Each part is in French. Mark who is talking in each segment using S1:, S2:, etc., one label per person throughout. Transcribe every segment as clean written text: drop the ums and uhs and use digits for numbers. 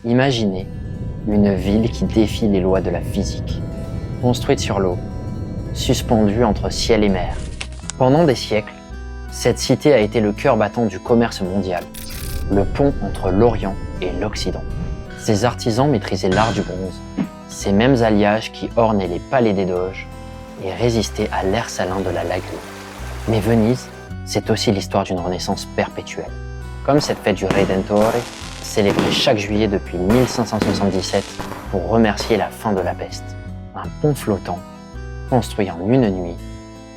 S1: Imaginez une ville qui défie les lois de la physique, construite sur l'eau, suspendue entre ciel et mer. Pendant des siècles, cette cité a été le cœur battant du commerce mondial, le pont entre l'Orient et l'Occident. Ses artisans maîtrisaient l'art du bronze, ces mêmes alliages qui ornaient les palais des doges et résistaient à l'air salin de la lagune. Mais Venise, c'est aussi l'histoire d'une renaissance perpétuelle. Comme cette fête du Redentore, célébrée chaque juillet depuis 1577 pour remercier la fin de la peste. Un pont flottant, construit en une nuit,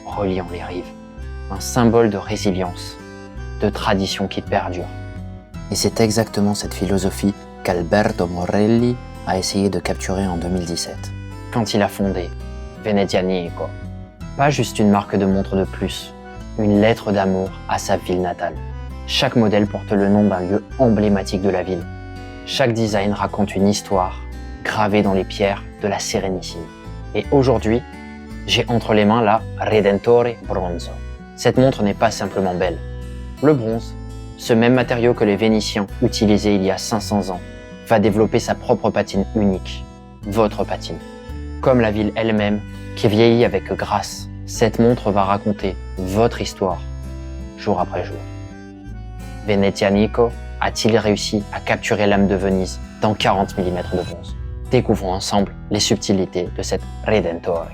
S1: reliant les rives. Un symbole de résilience, de tradition qui perdure. Et c'est exactement cette philosophie qu'Alberto Morelli a essayé de capturer en 2017, quand il a fondé Venezianico. Pas juste une marque de montre de plus, une lettre d'amour à sa ville natale. Chaque modèle porte le nom d'un lieu emblématique de la ville. Chaque design raconte une histoire gravée dans les pierres de la Sérénissime. Et aujourd'hui, j'ai entre les mains la Redentore Bronzo. Cette montre n'est pas simplement belle. Le bronze, ce même matériau que les Vénitiens utilisaient il y a 500 ans, va développer sa propre patine unique, votre patine. Comme la ville elle-même, qui vieillit avec grâce, cette montre va raconter votre histoire, jour après jour. Venezianico a-t-il réussi à capturer l'âme de Venise dans 40 mm de bronze? Découvrons ensemble les subtilités de cette Redentore.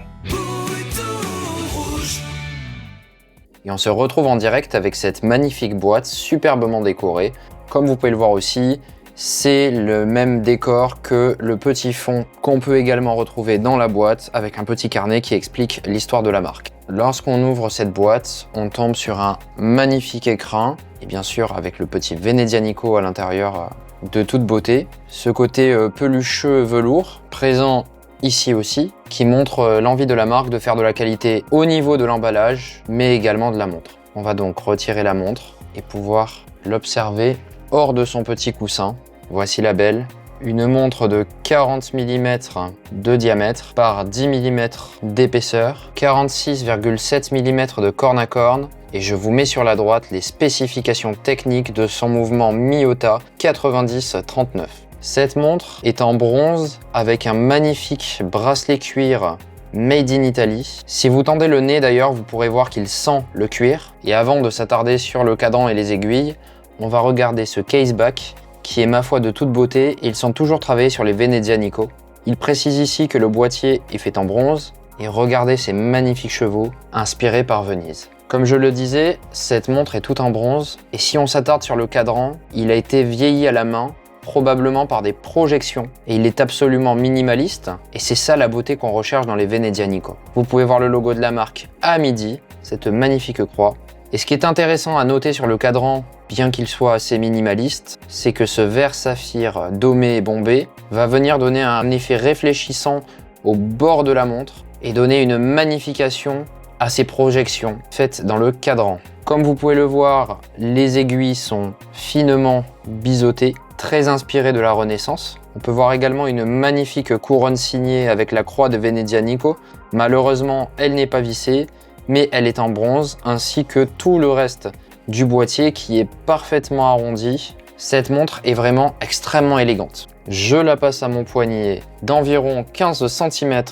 S1: Et on se retrouve en direct avec cette magnifique boîte superbement décorée. Comme vous pouvez le voir aussi, c'est le même décor que le petit fond qu'on peut également retrouver dans la boîte avec un petit carnet qui explique l'histoire de la marque. Lorsqu'on ouvre cette boîte, on tombe sur un magnifique écrin et bien sûr avec le petit Venezianico à l'intérieur de toute beauté. Ce côté pelucheux velours présent ici aussi, qui montre l'envie de la marque de faire de la qualité au niveau de l'emballage, mais également de la montre. On va donc retirer la montre et pouvoir l'observer hors de son petit coussin. Voici la belle, une montre de 40 mm de diamètre par 10 mm d'épaisseur, 46,7 mm de corne à corne, et je vous mets sur la droite les spécifications techniques de son mouvement Miyota 90-39. Cette montre est en bronze avec un magnifique bracelet cuir made in Italy. Si vous tendez le nez d'ailleurs, vous pourrez voir qu'il sent le cuir. Et avant de s'attarder sur le cadran et les aiguilles, on va regarder ce caseback qui est ma foi de toute beauté. Ils sont toujours travaillés sur les Venezianico. Il précise ici que le boîtier est fait en bronze et regardez ces magnifiques chevaux inspirés par Venise. Comme je le disais, cette montre est toute en bronze et si on s'attarde sur le cadran, il a été vieilli à la main, probablement par des projections. Et il est absolument minimaliste, et c'est ça la beauté qu'on recherche dans les Venezianico. Vous pouvez voir le logo de la marque à midi, cette magnifique croix. Et ce qui est intéressant à noter sur le cadran, bien qu'il soit assez minimaliste, c'est que ce vert saphir domé et bombé va venir donner un effet réfléchissant au bord de la montre et donner une magnification à ces projections faites dans le cadran. Comme vous pouvez le voir, les aiguilles sont finement biseautées, très inspirées de la Renaissance. On peut voir également une magnifique couronne signée avec la croix de Venezianico. Malheureusement, elle n'est pas vissée, mais elle est en bronze, ainsi que tout le reste du boîtier qui est parfaitement arrondi. Cette montre est vraiment extrêmement élégante. Je la passe à mon poignet d'environ 15 cm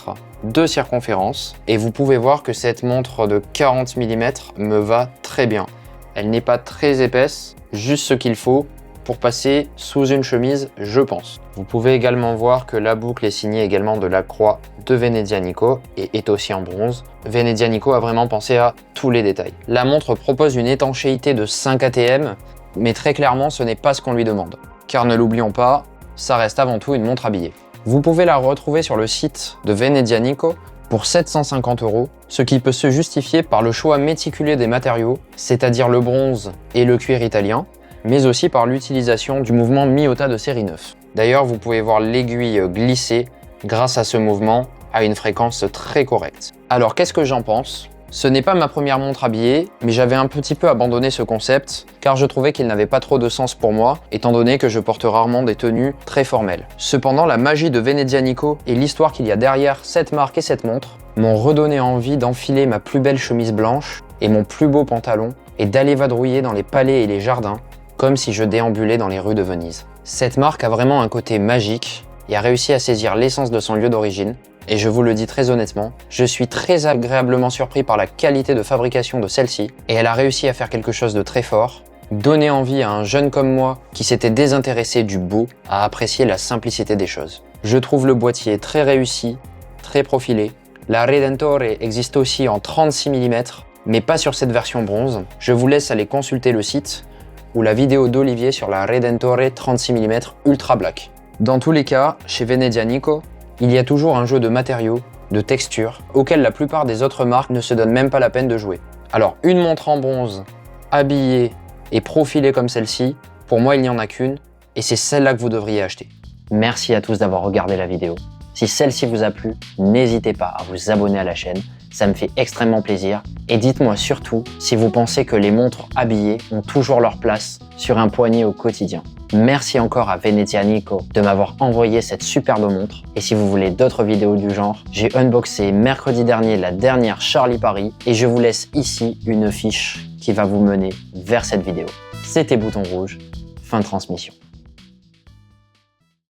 S1: de circonférence et vous pouvez voir que cette montre de 40 mm me va très bien. Elle n'est pas très épaisse, juste ce qu'il faut pour passer sous une chemise, je pense. Vous pouvez également voir que la boucle est signée également de la croix de Venezianico et est aussi en bronze. Venezianico a vraiment pensé à tous les détails. La montre propose une étanchéité de 5 ATM, mais très clairement ce n'est pas ce qu'on lui demande. Car ne l'oublions pas, ça reste avant tout une montre habillée. Vous pouvez la retrouver sur le site de Venezianico pour 750 €, ce qui peut se justifier par le choix méticuleux des matériaux, c'est-à-dire le bronze et le cuir italien, mais aussi par l'utilisation du mouvement Miyota de série 9. D'ailleurs, vous pouvez voir l'aiguille glisser grâce à ce mouvement à une fréquence très correcte. Alors, qu'est-ce que j'en pense ? Ce n'est pas ma première montre habillée, mais j'avais un petit peu abandonné ce concept car je trouvais qu'il n'avait pas trop de sens pour moi, étant donné que je porte rarement des tenues très formelles. Cependant, la magie de Venezianico et l'histoire qu'il y a derrière cette marque et cette montre m'ont redonné envie d'enfiler ma plus belle chemise blanche et mon plus beau pantalon et d'aller vadrouiller dans les palais et les jardins comme si je déambulais dans les rues de Venise. Cette marque a vraiment un côté magique et a réussi à saisir l'essence de son lieu d'origine. Et je vous le dis très honnêtement, je suis très agréablement surpris par la qualité de fabrication de celle-ci et elle a réussi à faire quelque chose de très fort, donner envie à un jeune comme moi qui s'était désintéressé du beau à apprécier la simplicité des choses. Je trouve le boîtier très réussi, très profilé. La Redentore existe aussi en 36 mm, mais pas sur cette version bronze. Je vous laisse aller consulter le site ou la vidéo d'Olivier sur la Redentore 36 mm Ultra Black. Dans tous les cas, chez Venetianico, il y a toujours un jeu de matériaux, de textures, auquel la plupart des autres marques ne se donnent même pas la peine de jouer. Alors une montre en bronze, habillée et profilée comme celle-ci, pour moi il n'y en a qu'une, et c'est celle-là que vous devriez acheter. Merci à tous d'avoir regardé la vidéo. Si celle-ci vous a plu, n'hésitez pas à vous abonner à la chaîne, ça me fait extrêmement plaisir. Et dites-moi surtout si vous pensez que les montres habillées ont toujours leur place sur un poignet au quotidien. Merci encore à Venetianico de m'avoir envoyé cette superbe montre. Et si vous voulez d'autres vidéos du genre, j'ai unboxé mercredi dernier la dernière Charlie Paris et je vous laisse ici une fiche qui va vous mener vers cette vidéo. C'était Bouton Rouge, fin de transmission.